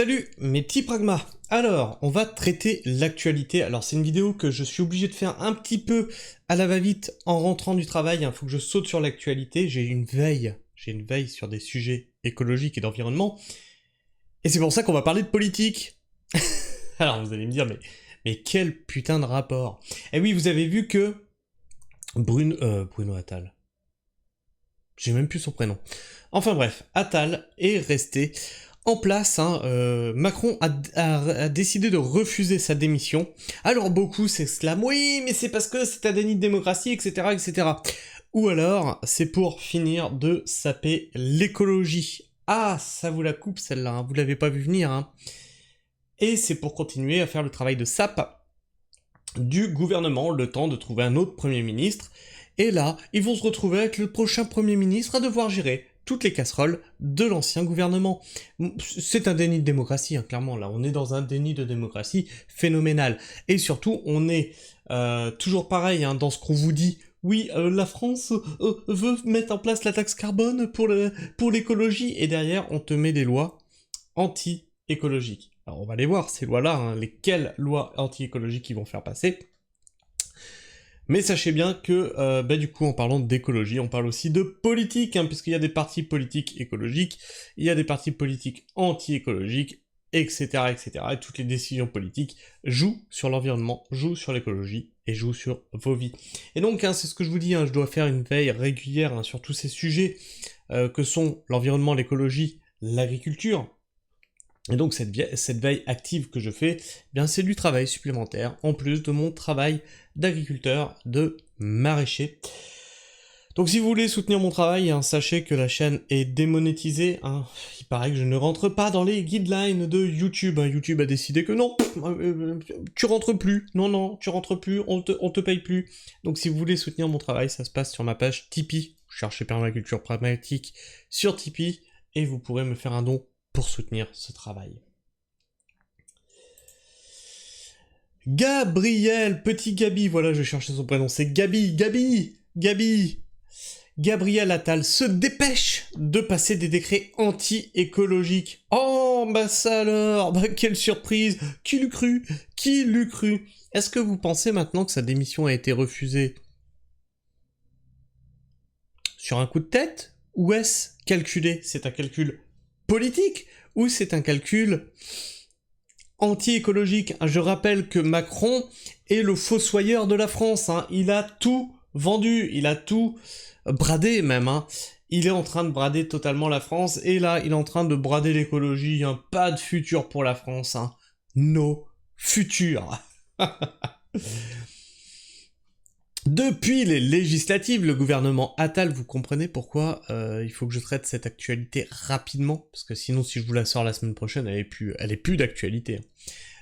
Salut mes petits pragmas. Alors, on va traiter l'actualité. Alors c'est une vidéo que je suis obligé de faire un petit peu à la va-vite en rentrant du travail. Il faut que je saute sur l'actualité. J'ai une veille sur des sujets écologiques et d'environnement. Et c'est pour ça qu'on va parler de politique. Alors vous allez me dire, mais quel putain de rapport. Eh oui, vous avez vu que Bruno Attal. J'ai même plus son prénom. Enfin bref, Attal est resté en place. Macron a décidé de refuser sa démission. Alors beaucoup s'exclament, oui, mais c'est parce que c'est un déni de démocratie, etc., etc. Ou alors, c'est pour finir de saper l'écologie. Ah, ça vous la coupe celle-là, hein, vous l'avez pas vu venir. Hein. Et c'est pour continuer à faire le travail de sape du gouvernement, le temps de trouver un autre Premier ministre. Et là, ils vont se retrouver avec le prochain Premier ministre à devoir gérer toutes les casseroles de l'ancien gouvernement. C'est un déni de démocratie, hein, clairement, là, on est dans un déni de démocratie phénoménal. Et surtout, on est toujours pareil hein, dans ce qu'on vous dit. Oui, la France veut mettre en place la taxe carbone pour l'écologie, et derrière, on te met des lois anti-écologiques. Alors on va les voir, ces lois-là, hein, lesquelles lois anti-écologiques ils vont faire passer. Mais sachez bien que, du coup, en parlant d'écologie, on parle aussi de politique, hein, puisqu'il y a des partis politiques écologiques, il y a des partis politiques anti-écologiques, etc., etc. Et toutes les décisions politiques jouent sur l'environnement, jouent sur l'écologie, et jouent sur vos vies. Et donc, hein, c'est ce que je vous dis, hein, je dois faire une veille régulière hein, sur tous ces sujets que sont l'environnement, l'écologie, l'agriculture. Et donc cette veille active que je fais, bien c'est du travail supplémentaire, en plus de mon travail d'agriculteur, de maraîcher. Donc si vous voulez soutenir mon travail, hein, sachez que la chaîne est démonétisée. Hein. Il paraît que je ne rentre pas dans les guidelines de YouTube. Hein. YouTube a décidé que non, tu rentres plus. Non, tu rentres plus, on te paye plus. Donc si vous voulez soutenir mon travail, ça se passe sur ma page Tipeee. Cherchez Permaculture Pragmatique sur Tipeee et vous pourrez me faire un don pour soutenir ce travail. Gabriel, petit Gabi, voilà, je cherchais son prénom, c'est Gabi. Gabriel Attal se dépêche de passer des décrets anti-écologiques. Oh, bah ça alors, bah quelle surprise, qui l'eût cru. Est-ce que vous pensez maintenant que sa démission a été refusée sur un coup de tête, ou est-ce calculé? C'est un calcul politique ou c'est un calcul anti-écologique? Je rappelle que Macron est le fossoyeur de la France, hein. Il a tout vendu, il a tout bradé même, hein. Il est en train de brader totalement la France, et là, il est en train de brader l'écologie, hein. Pas de futur pour la France, hein. No futur. Depuis les législatives, le gouvernement Attal, vous comprenez pourquoi il faut que je traite cette actualité rapidement, parce que sinon si je vous la sors la semaine prochaine, elle est plus d'actualité.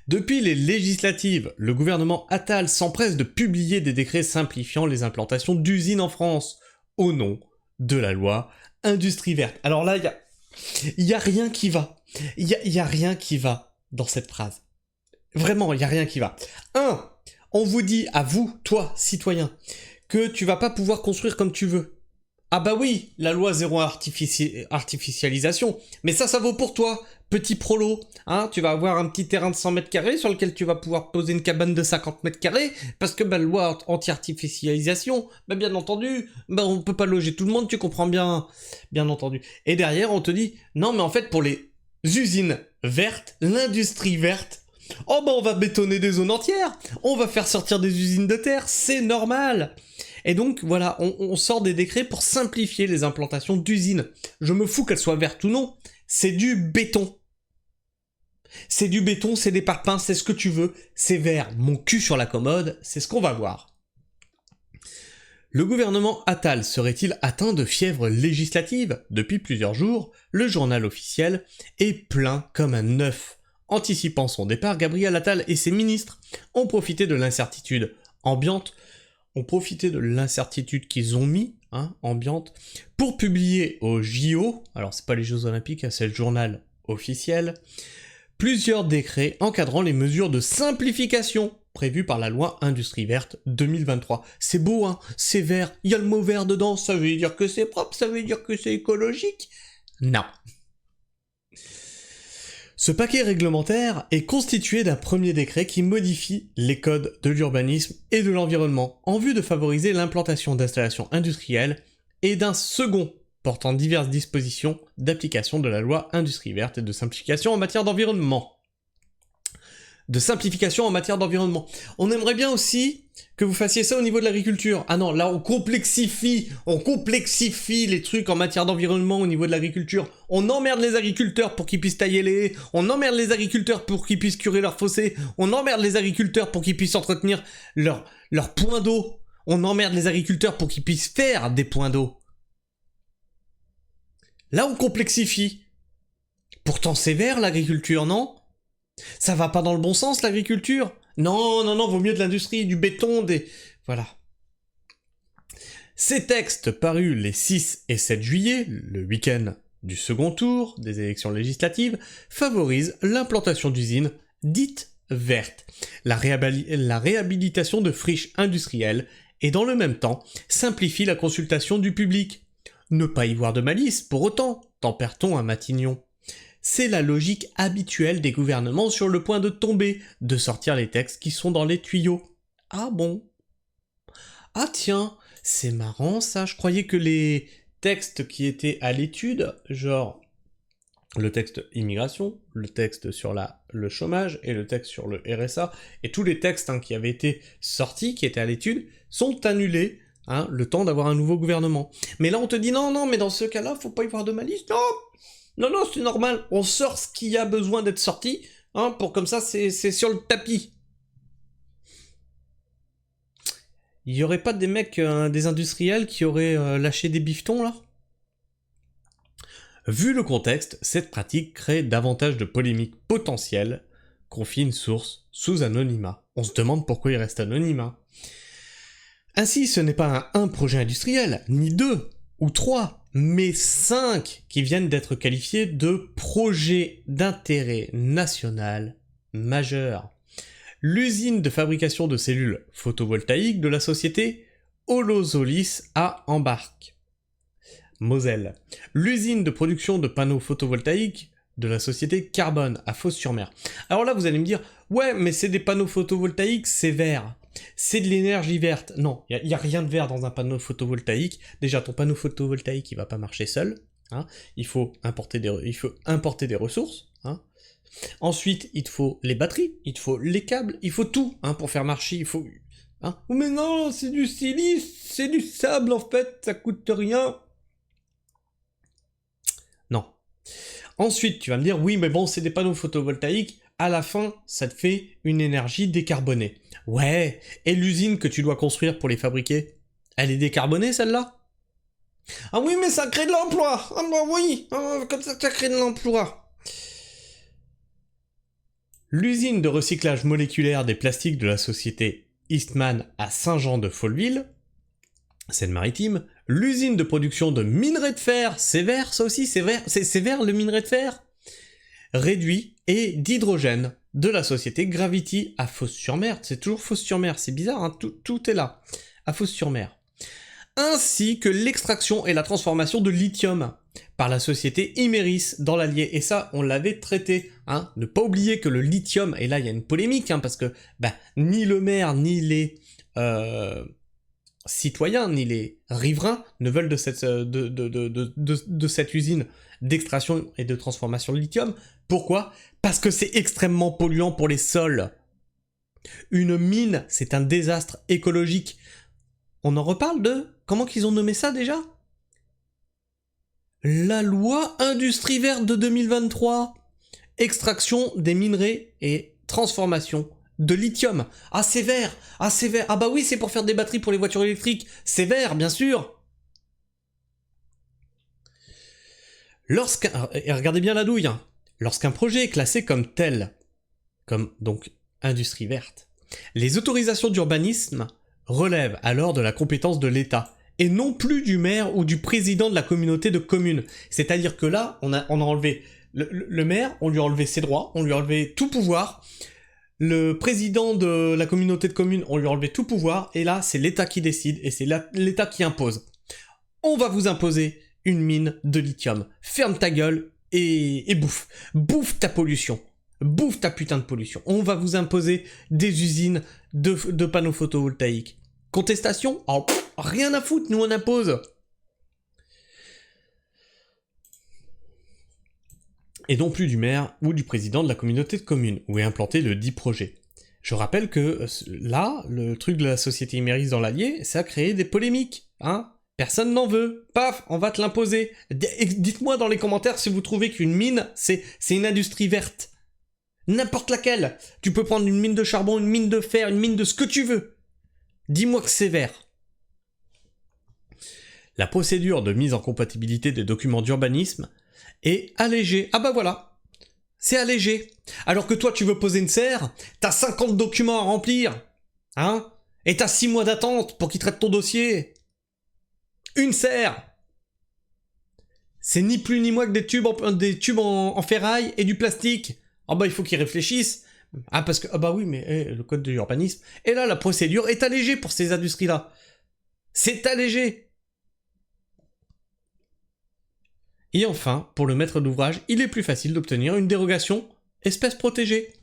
Depuis les législatives, le gouvernement Attal s'empresse de publier des décrets simplifiant les implantations d'usines en France, au nom de la loi Industrie Verte. Alors là, il y a rien qui va. Il y a rien qui va dans cette phrase. Vraiment, il y a rien qui va. On vous dit à vous, toi, citoyen, que tu vas pas pouvoir construire comme tu veux. Ah bah oui, la loi zéro artificialisation, mais ça vaut pour toi, petit prolo. Hein, tu vas avoir un petit terrain de 100 mètres carrés sur lequel tu vas pouvoir poser une cabane de 50 mètres carrés, parce que bah, loi anti-artificialisation, bah bien entendu, bah on peut pas loger tout le monde, tu comprends bien entendu. Et derrière, on te dit, non mais en fait, pour les usines vertes, l'industrie verte, oh bah on va bétonner des zones entières, on va faire sortir des usines de terre, c'est normal. Et donc voilà, on sort des décrets pour simplifier les implantations d'usines. Je me fous qu'elles soient vertes ou non, c'est du béton. C'est du béton, c'est des parpaings, c'est ce que tu veux, c'est vert, mon cul sur la commode, c'est ce qu'on va voir. Le gouvernement Attal serait-il atteint de fièvre législative? Depuis plusieurs jours, le journal officiel est plein comme un œuf. Anticipant son départ, Gabriel Attal et ses ministres ont profité de l'incertitude ambiante, qu'ils ont mis, hein, ambiante, pour publier au JO, alors c'est pas les Jeux Olympiques, c'est le journal officiel, plusieurs décrets encadrant les mesures de simplification prévues par la loi Industrie Verte 2023. C'est beau, hein, c'est vert, il y a le mot vert dedans, ça veut dire que c'est propre, ça veut dire que c'est écologique? Non. Ce paquet réglementaire est constitué d'un premier décret qui modifie les codes de l'urbanisme et de l'environnement en vue de favoriser l'implantation d'installations industrielles et d'un second portant diverses dispositions d'application de la loi Industrie verte et de simplification en matière d'environnement. On aimerait bien aussi que vous fassiez ça au niveau de l'agriculture. Ah non, là on complexifie les trucs en matière d'environnement au niveau de l'agriculture. On emmerde les agriculteurs pour qu'ils puissent tailler les haies, on emmerde les agriculteurs pour qu'ils puissent curer leurs fossés, on emmerde les agriculteurs pour qu'ils puissent entretenir leurs points d'eau, on emmerde les agriculteurs pour qu'ils puissent faire des points d'eau. Là on complexifie. Pourtant c'est vert l'agriculture, non ? Ça va pas dans le bon sens, l'agriculture ? Non, vaut mieux de l'industrie, du béton, Voilà. Ces textes parus les 6 et 7 juillet, le week-end du second tour des élections législatives, favorisent l'implantation d'usines dites vertes, la réhabilitation de friches industrielles, et dans le même temps, simplifient la consultation du public. Ne pas y voir de malice, pour autant, tempère-t-on à Matignon. C'est la logique habituelle des gouvernements sur le point de tomber, de sortir les textes qui sont dans les tuyaux. Ah bon ? Ah tiens, c'est marrant ça, je croyais que les textes qui étaient à l'étude, genre le texte immigration, le texte sur le chômage et le texte sur le RSA, et tous les textes qui avaient été sortis, qui étaient à l'étude, sont annulés, le temps d'avoir un nouveau gouvernement. Mais là on te dit non, mais dans ce cas-là, faut pas y voir de malice, non, c'est normal, on sort ce qui a besoin d'être sorti, pour comme ça, c'est sur le tapis. Il y aurait pas des mecs, des industriels qui auraient lâché des bifetons, là ? Vu le contexte, cette pratique crée davantage de polémiques potentielles, confie une source sous anonymat. On se demande pourquoi il reste anonymat. Ainsi, ce n'est pas un projet industriel, ni 2 ou 3, mais 5 qui viennent d'être qualifiés de projets d'intérêt national majeur. L'usine de fabrication de cellules photovoltaïques de la société Holosolis à Embarque, Moselle. L'usine de production de panneaux photovoltaïques de la société Carbone à Fos-sur-Mer. Alors là, vous allez me dire, ouais, mais c'est des panneaux photovoltaïques, c'est vert. C'est de l'énergie verte. Non, il n'y a rien de vert dans un panneau photovoltaïque. Déjà, ton panneau photovoltaïque, il va pas marcher seul. Il faut importer des ressources. Ensuite, il te faut les batteries, il te faut les câbles, il faut tout pour faire marcher. Il faut... Mais non, c'est du silice, c'est du sable en fait, ça coûte rien. Non. Ensuite, tu vas me dire, oui, mais bon, c'est des panneaux photovoltaïques, à la fin, ça te fait une énergie décarbonée. Ouais, et l'usine que tu dois construire pour les fabriquer, elle est décarbonée, celle-là ? Ah oui, mais ça crée de l'emploi. Ah bah oui, comme ça crée de l'emploi. L'usine de recyclage moléculaire des plastiques de la société Eastman à Saint-Jean-de-Folleville, Seine-Maritime, l'usine de production de minerai de fer, c'est vert ça aussi, c'est vert le minerai de fer, réduit, et d'hydrogène de la société Gravity à Fos-sur-Mer, c'est toujours Fos-sur-Mer, c'est bizarre, tout est là, à Fos-sur-Mer. Ainsi que l'extraction et la transformation de lithium par la société Imerys dans l'Allier. Et ça, on l'avait traité. Ne pas oublier que le lithium, et là il y a une polémique, parce que ni le maire, ni les citoyens, ni les riverains ne veulent de cette usine d'extraction et de transformation de lithium. Pourquoi ? Parce que c'est extrêmement polluant pour les sols. Une mine, c'est un désastre écologique. On en reparle de... Comment qu'ils ont nommé ça déjà ? La loi Industrie verte de 2023. Extraction des minerais et transformation de lithium. Ah c'est vert. Ah bah oui, c'est pour faire des batteries pour les voitures électriques. C'est vert, bien sûr. Et regardez bien la douille. Lorsqu'un projet est classé comme tel, comme donc Industrie verte, les autorisations d'urbanisme relèvent alors de la compétence de l'État, et non plus du maire ou du président de la communauté de communes. C'est-à-dire que là, on a enlevé le maire, on lui a enlevé ses droits, on lui a enlevé tout pouvoir, le président de la communauté de communes, on lui a enlevé tout pouvoir, et là, c'est l'État qui décide, et c'est l'État qui impose. On va vous imposer une mine de lithium. Ferme ta gueule, et bouffe. Bouffe ta pollution. Bouffe ta putain de pollution. On va vous imposer des usines de panneaux photovoltaïques. Contestation? Oh, rien à foutre, nous on impose. Et non plus du maire ou du président de la communauté de communes, où est implanté le dit projet. Je rappelle que là, le truc de la société Imerys dans l'Allier, ça a créé des polémiques, hein. Personne n'en veut. Paf, on va te l'imposer. Dites-moi dans les commentaires si vous trouvez qu'une mine, c'est une industrie verte. N'importe laquelle. Tu peux prendre une mine de charbon, une mine de fer, une mine de ce que tu veux. Dis-moi que c'est vert. La procédure de mise en compatibilité des documents d'urbanisme est allégée. Ah bah voilà. C'est allégé. Alors que toi, tu veux poser une serre, t'as 50 documents à remplir. Hein? Et t'as 6 mois d'attente pour qu'ils traitent ton dossier. Une serre. C'est ni plus ni moins que des tubes en ferraille et du plastique. Ah bah il faut qu'ils réfléchissent. Ah parce que, ah bah oui mais le code de l'urbanisme. Et là la procédure est allégée pour ces industries-là. C'est allégé. Et enfin, pour le maître d'ouvrage, il est plus facile d'obtenir une dérogation espèce protégée.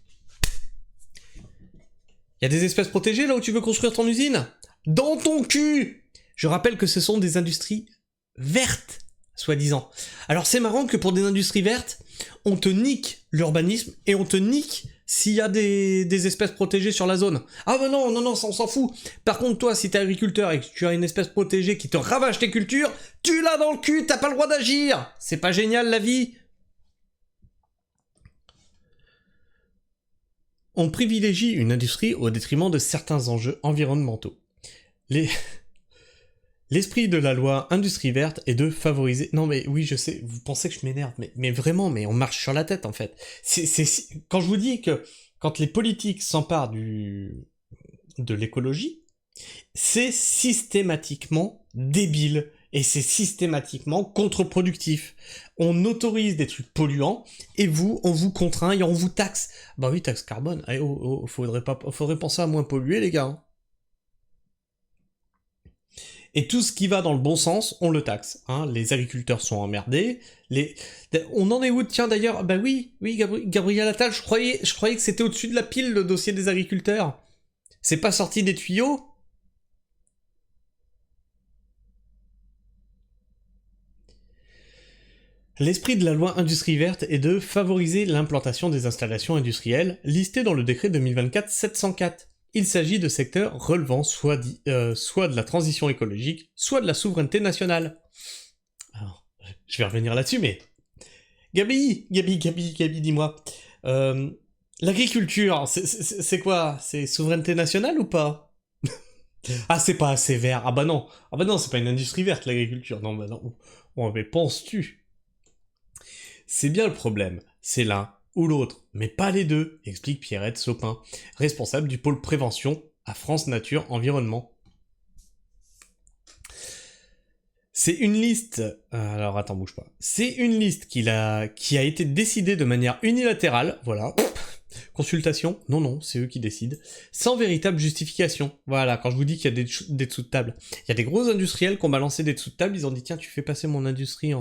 Il y a des espèces protégées là où tu veux construire ton usine? Dans ton cul! Je rappelle que ce sont des industries vertes, soi-disant. Alors c'est marrant que pour des industries vertes, on te nique l'urbanisme et on te nique s'il y a des espèces protégées sur la zone. Ah bah non, non, non, ça on s'en fout. Par contre toi, si t'es agriculteur et que tu as une espèce protégée qui te ravage tes cultures, tu l'as dans le cul, t'as pas le droit d'agir. C'est pas génial la vie? On privilégie une industrie au détriment de certains enjeux environnementaux. L'esprit de la loi industrie verte est de favoriser... Non mais oui, je sais, vous pensez que je m'énerve, mais vraiment, mais on marche sur la tête en fait. Quand je vous dis que quand les politiques s'emparent de l'écologie, c'est systématiquement débile et c'est systématiquement contre-productif. On autorise des trucs polluants et on vous contraint et on vous taxe. Bah oui, taxe carbone. Eh, faudrait penser à moins polluer les gars. Et tout ce qui va dans le bon sens, on le taxe. Hein. Les agriculteurs sont emmerdés. On en est où? Tiens d'ailleurs, bah oui, Gabriel Attal, je croyais que c'était au-dessus de la pile le dossier des agriculteurs. C'est pas sorti des tuyaux? L'esprit de la loi industrie verte est de favoriser l'implantation des installations industrielles listées dans le décret 2024-704. Il s'agit de secteurs relevant soit de la transition écologique, soit de la souveraineté nationale. Alors, je vais revenir là-dessus, mais... Gabi, dis-moi. L'agriculture, c'est quoi? C'est souveraineté nationale ou pas? Ah, c'est pas assez vert. Ah bah non, c'est pas une industrie verte, l'agriculture. Non, bah non. Oh, mais penses-tu? C'est bien le problème. C'est l'un ou l'autre, mais pas les deux, explique Pierrette Sopin, responsable du pôle prévention à France Nature Environnement. C'est une liste... alors attends, bouge pas. C'est une liste qui a été décidée de manière unilatérale, voilà. Consultation, non, c'est eux qui décident, sans véritable justification. Voilà, quand je vous dis qu'il y a des dessous de table. Il y a des gros industriels qui ont balancé des dessous de table, ils ont dit tiens, tu fais passer mon industrie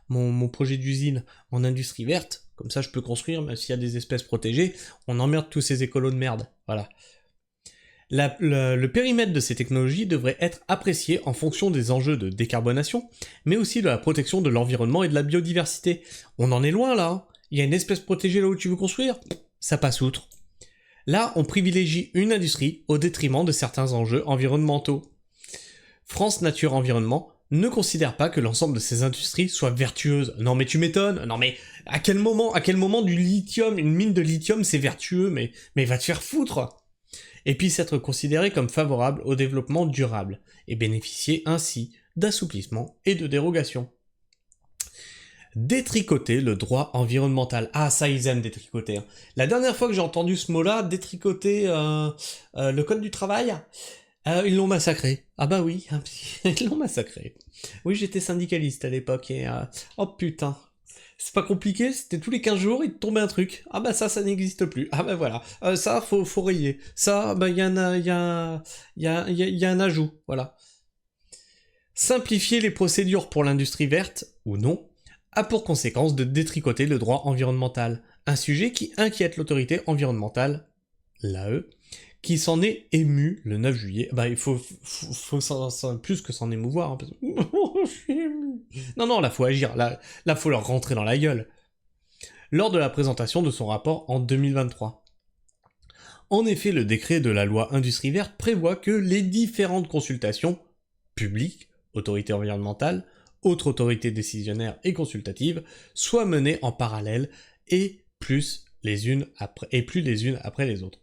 mon projet d'usine en industrie verte, comme ça je peux construire, même s'il y a des espèces protégées, on emmerde tous ces écolos de merde. Voilà. Le périmètre de ces technologies devrait être apprécié en fonction des enjeux de décarbonation, mais aussi de la protection de l'environnement et de la biodiversité. On en est loin là, hein. Il y a une espèce protégée là où tu veux construire? Ça passe outre. Là, on privilégie une industrie au détriment de certains enjeux environnementaux. France Nature Environnement ne considère pas que l'ensemble de ces industries soient vertueuses. Non mais tu m'étonnes. Non mais à quel moment du lithium, une mine de lithium c'est vertueux, mais va te faire foutre. Et puisse être considéré comme favorable au développement durable et bénéficier ainsi d'assouplissement et de dérogation. Détricoter le droit environnemental. Ah, ça, ils aiment détricoter. Hein. La dernière fois que j'ai entendu ce mot-là, détricoter le code du travail, ils l'ont massacré. Ah bah oui, ils l'ont massacré. Oui, j'étais syndicaliste à l'époque et... oh putain. C'est pas compliqué, c'était tous les 15 jours, il te tombait un truc. Ah bah ça n'existe plus. Ah bah voilà. Ça, faut rayer. Ça, bah il y a un ajout. Voilà. Simplifier les procédures pour l'industrie verte, ou non, a pour conséquence de détricoter le droit environnemental, un sujet qui inquiète l'autorité environnementale, l'AE, qui s'en est ému le 9 juillet. Bah, il faut plus que s'en émouvoir, hein, parce que... je suis ému. Non, là, faut agir, là, faut leur rentrer dans la gueule. Lors de la présentation de son rapport en 2023. En effet, le décret de la loi Industrie verte prévoit que les différentes consultations, publiques, autorités environnementales, autres autorités décisionnaires et consultatives, soient menées en parallèle et plus les unes après les autres.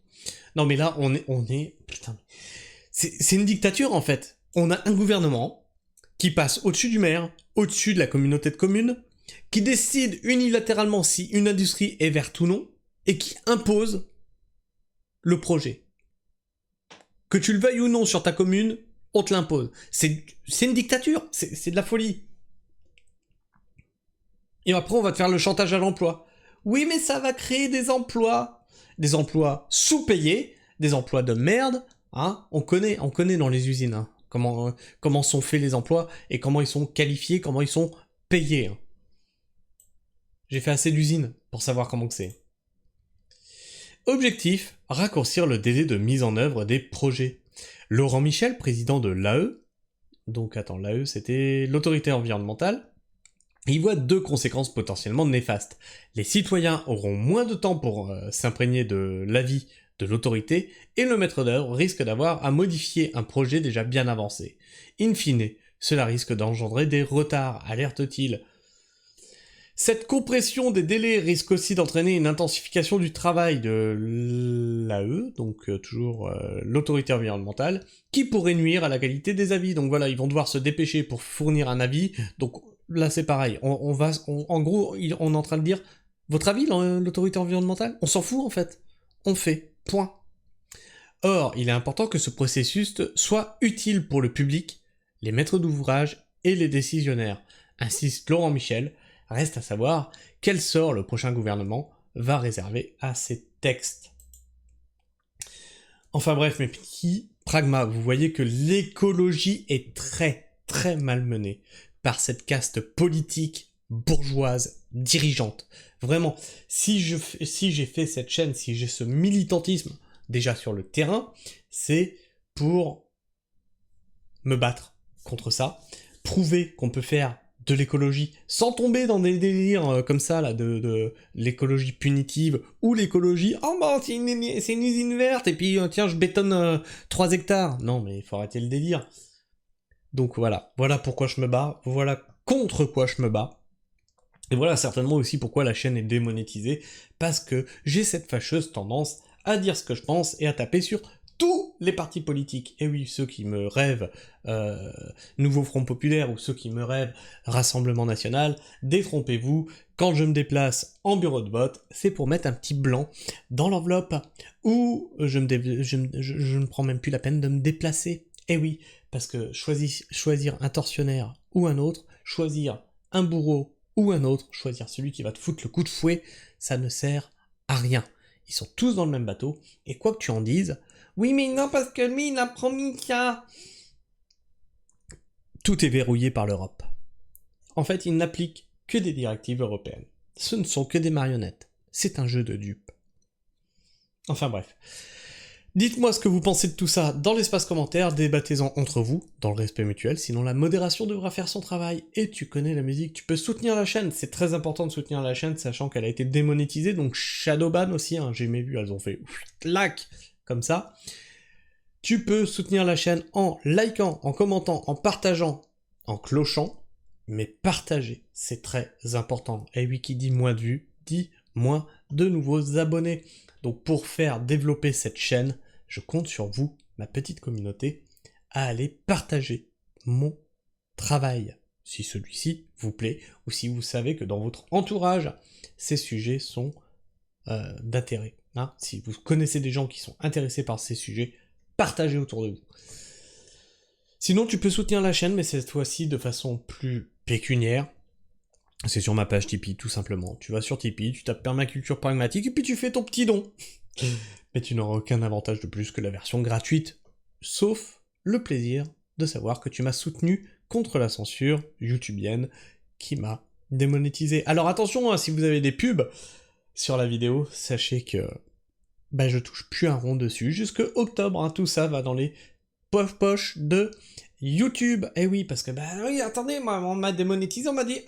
Non mais là, on est... Putain, c'est une dictature en fait. On a un gouvernement qui passe au-dessus du maire, au-dessus de la communauté de communes, qui décide unilatéralement si une industrie est verte ou non, et qui impose le projet. Que tu le veuilles ou non sur ta commune, on te l'impose. C'est une dictature, c'est de la folie. Et après, on va te faire le chantage à l'emploi. Oui, mais ça va créer des emplois sous-payés, des emplois de merde, hein. On connaît dans les usines, hein, comment sont faits les emplois, et comment ils sont qualifiés, comment ils sont payés. Hein. J'ai fait assez d'usines pour savoir comment que c'est. Objectif, raccourcir le délai de mise en œuvre des projets. Laurent Michel, président de l'AE, l'AE c'était l'autorité environnementale, il voit deux conséquences potentiellement néfastes. Les citoyens auront moins de temps pour s'imprégner de l'avis de l'autorité, et le maître d'œuvre risque d'avoir à modifier un projet déjà bien avancé. In fine, cela risque d'engendrer des retards, alerte-t-il. Cette compression des délais risque aussi d'entraîner une intensification du travail de l'AE, donc toujours l'autorité environnementale, qui pourrait nuire à la qualité des avis. Donc voilà, ils vont devoir se dépêcher pour fournir un avis. Donc là c'est pareil, en gros, on est en train de dire, votre avis, l'autorité environnementale, on s'en fout en fait. On fait, point. Or, il est important que ce processus soit utile pour le public, les maîtres d'ouvrage et les décisionnaires, insiste Laurent Michel. Reste à savoir quel sort le prochain gouvernement va réserver à ces textes. Enfin bref, mes petits pragmas, vous voyez que l'écologie est très très mal menée par cette caste politique, bourgeoise, dirigeante. Vraiment, si j'ai fait cette chaîne, si j'ai ce militantisme déjà sur le terrain, c'est pour me battre contre ça, prouver qu'on peut faire de l'écologie, sans tomber dans des délires comme ça, là, de l'écologie punitive, ou l'écologie, oh bah c'est une usine verte, et puis tiens, je bétonne 3 hectares. Non, mais il faut arrêter le délire. Donc voilà pourquoi je me bats, voilà contre quoi je me bats, et voilà certainement aussi pourquoi la chaîne est démonétisée, parce que j'ai cette fâcheuse tendance à dire ce que je pense, et à taper sur tous les partis politiques. Et oui, ceux qui me rêvent Nouveau Front Populaire, ou ceux qui me rêvent Rassemblement National, détrompez-vous, quand je me déplace en bureau de vote, c'est pour mettre un petit blanc dans l'enveloppe, ou je ne prends même plus la peine de me déplacer. Et oui, parce que choisir un tortionnaire ou un autre, choisir un bourreau ou un autre, choisir celui qui va te foutre le coup de fouet, ça ne sert à rien. Ils sont tous dans le même bateau, et quoi que tu en dises, oui mais non parce que lui il a promis ça. Tout est verrouillé par l'Europe. En fait, ils n'appliquent que des directives européennes. Ce ne sont que des marionnettes. C'est un jeu de dupes. Enfin bref. Dites-moi ce que vous pensez de tout ça dans l'espace commentaire, débattez-en entre vous, dans le respect mutuel, sinon la modération devra faire son travail. Et tu connais la musique, tu peux soutenir la chaîne, c'est très important de soutenir la chaîne, sachant qu'elle a été démonétisée, donc Shadowban aussi, hein, j'ai vu, elles ont fait clac, comme ça. Tu peux soutenir la chaîne en likant, en commentant, en partageant, en clochant, mais partager, c'est très important. Et oui, qui dit moins de vues, dit moins de nouveaux abonnés. Donc pour faire développer cette chaîne, je compte sur vous, ma petite communauté, à aller partager mon travail, si celui-ci vous plaît, ou si vous savez que dans votre entourage, ces sujets sont d'intérêt. Hein. Si vous connaissez des gens qui sont intéressés par ces sujets, partagez autour de vous. Sinon, tu peux soutenir la chaîne, mais cette fois-ci de façon plus pécuniaire. C'est sur ma page Tipeee, tout simplement. Tu vas sur Tipeee, tu tapes permaculture pragmatique, et puis tu fais ton petit don. Mais tu n'auras aucun avantage de plus que la version gratuite, sauf le plaisir de savoir que tu m'as soutenu contre la censure youtubienne qui m'a démonétisé. Alors attention, hein, si vous avez des pubs sur la vidéo, sachez que bah, je touche plus un rond dessus. Jusque octobre, hein, tout ça va dans les poches de YouTube. Eh oui, parce que bah oui, attendez, moi, on m'a démonétisé, on m'a dit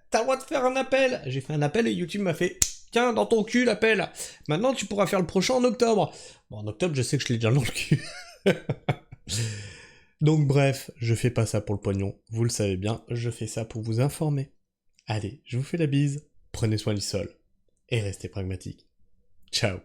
t'as le droit de faire un appel. J'ai fait un appel et YouTube m'a fait tiens, dans ton cul l'appel. Maintenant tu pourras faire le prochain en octobre. Bon, en octobre, je sais que je l'ai déjà dans le cul. Donc bref, je fais pas ça pour le pognon, vous le savez bien, je fais ça pour vous informer. Allez, je vous fais la bise, prenez soin du sol, et restez pragmatique. Ciao.